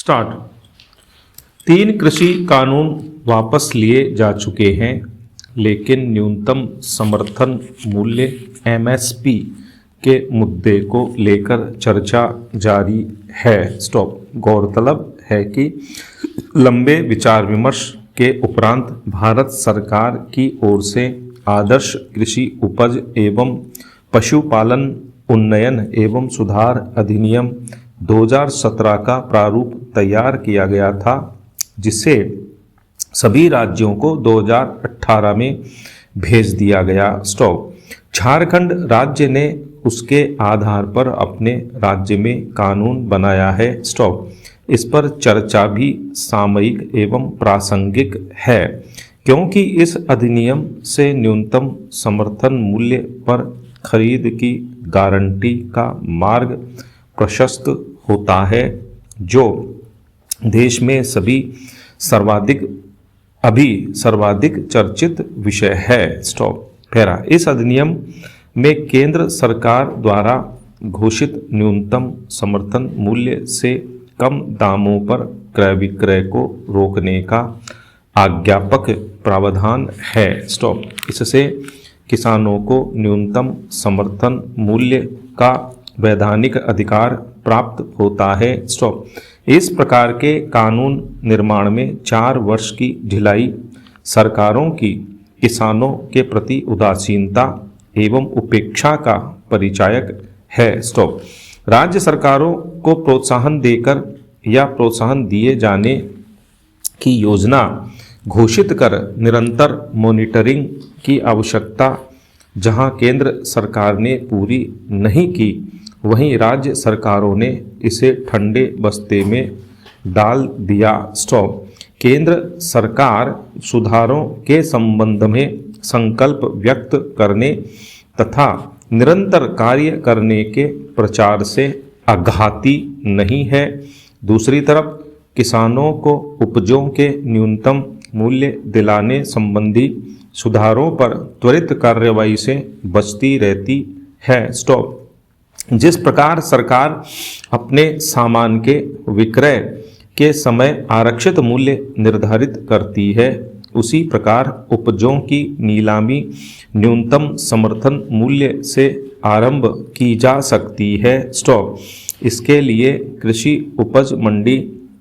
Start. 3 कृषि कानून वापस लिए जा चुके हैं, लेकिन न्यूनतम समर्थन मूल्य एमएसपी के मुद्दे को लेकर चर्चा जारी है। स्टॉप। गौरतलब है कि लंबे विचार विमर्श के उपरांत भारत सरकार की ओर से आदर्श कृषि उपज एवं पशुपालन उन्नयन एवं सुधार अधिनियम 2017 का प्रारूप तैयार किया गया था, जिसे सभी राज्यों को 2018 में भेज दिया गया। स्टॉप। झारखंड राज्य ने उसके आधार पर अपने राज्य में कानून बनाया है। स्टॉप। इस पर चर्चा भी सामयिक एवं प्रासंगिक है, क्योंकि इस अधिनियम से न्यूनतम समर्थन मूल्य पर खरीद की गारंटी का मार्ग प्रशस्त होता है, जो देश में सर्वाधिक चर्चित विषय है। स्टॉप। पैरा। इस अधिनियम में केंद्र सरकार द्वारा घोषित न्यूनतम समर्थन मूल्य से कम दामों पर क्रय विक्रय को रोकने का आज्ञापक प्रावधान है। स्टॉप। इससे किसानों को न्यूनतम समर्थन मूल्य का वैधानिक अधिकार प्राप्त होता है। स्टॉप। इस प्रकार के कानून निर्माण में 4 वर्ष की ढिलाई सरकारों की किसानों के प्रति उदासीनता एवं उपेक्षा का परिचायक है। स्टॉप। राज्य सरकारों को प्रोत्साहन देकर या प्रोत्साहन दिए जाने की योजना घोषित कर निरंतर मॉनिटरिंग की आवश्यकता जहां केंद्र सरकार ने पूरी नहीं की, वहीं राज्य सरकारों ने इसे ठंडे बस्ते में डाल दिया। स्टॉप। केंद्र सरकार सुधारों के संबंध में संकल्प व्यक्त करने तथा निरंतर कार्य करने के प्रचार से आघाती नहीं है। दूसरी तरफ किसानों को उपजों के न्यूनतम मूल्य दिलाने संबंधी सुधारों पर त्वरित कार्रवाई से बचती रहती है। स्टॉप। जिस प्रकार सरकार अपने सामान के विक्रय के समय आरक्षित मूल्य निर्धारित करती है, उसी प्रकार उपजों की नीलामी न्यूनतम समर्थन मूल्य से आरंभ की जा सकती है। स्टॉप। इसके लिए कृषि उपज मंडी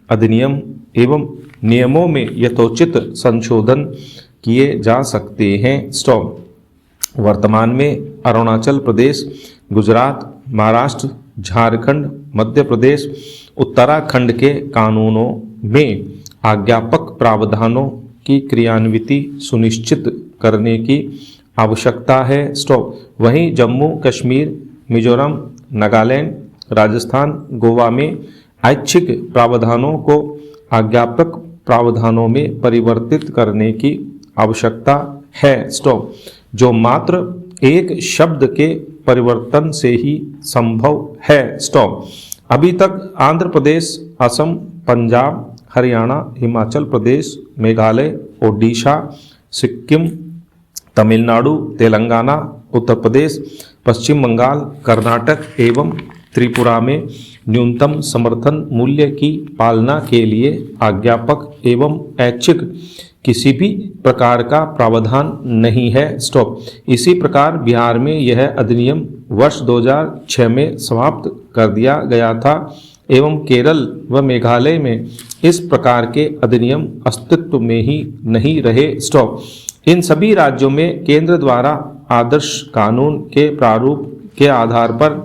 अधिनियम एवं नियमों में यथोचित संशोधन किए जा सकते हैं। स्टॉप। वर्तमान में अरुणाचल प्रदेश, गुजरात, महाराष्ट्र, झारखंड, मध्य प्रदेश, उत्तराखंड के कानूनों में आज्ञापक प्रावधानों की क्रियान्विति सुनिश्चित करने की आवश्यकता है। स्टॉप। वहीं जम्मू कश्मीर, मिजोरम, नागालैंड, राजस्थान, गोवा में ऐच्छिक प्रावधानों को आज्ञापक प्रावधानों में परिवर्तित करने की आवश्यकता है। स्टॉप। जो मात्र एक शब्द के परिवर्तन से ही संभव है। स्टॉप। अभी तक आंध्र प्रदेश, असम, पंजाब, हरियाणा, हिमाचल प्रदेश, मेघालय, ओडिशा, सिक्किम, तमिलनाडु, तेलंगाना, उत्तर प्रदेश, पश्चिम बंगाल, कर्नाटक एवं त्रिपुरा में न्यूनतम समर्थन मूल्य की पालना के लिए आज्ञापक एवं ऐच्छिक किसी भी प्रकार का प्रावधान नहीं है। स्टॉप। इसी प्रकार बिहार में यह अधिनियम वर्ष 2006 में समाप्त कर दिया गया था एवं केरल व मेघालय में इस प्रकार के अधिनियम अस्तित्व में ही नहीं रहे। स्टॉप। इन सभी राज्यों में केंद्र द्वारा आदर्श कानून के प्रारूप के आधार पर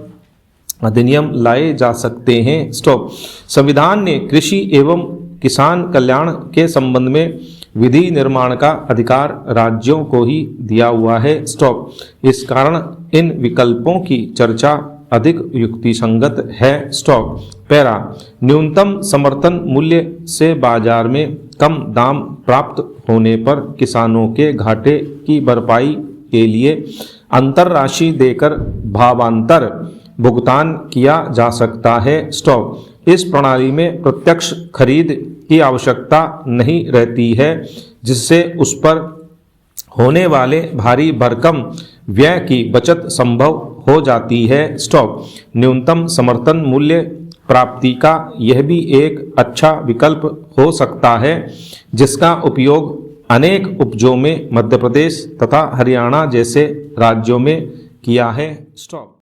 अधिनियम लाए जा सकते हैं। स्टॉप। संविधान ने कृषि एवं किसान कल्याण के संबंध में विधि निर्माण का अधिकार राज्यों को ही दिया हुआ है। स्टॉप। इस कारण इन विकल्पों की चर्चा अधिक युक्तिसंगत है। स्टॉप। पैरा। न्यूनतम समर्थन मूल्य से बाजार में कम दाम प्राप्त होने पर किसानों के घाटे की भरपाई के लिए अंतर राशि देकर भावांतर भुगतान किया जा सकता है। स्टॉप। इस प्रणाली में प्रत्यक्ष खरीद की आवश्यकता नहीं रहती है, जिससे उस पर होने वाले भारी भरकम व्यय की बचत संभव हो जाती है। स्टॉप। न्यूनतम समर्थन मूल्य प्राप्ति का यह भी एक अच्छा विकल्प हो सकता है, जिसका उपयोग अनेक उपजों में मध्य प्रदेश तथा हरियाणा जैसे राज्यों में किया है। स्टॉप।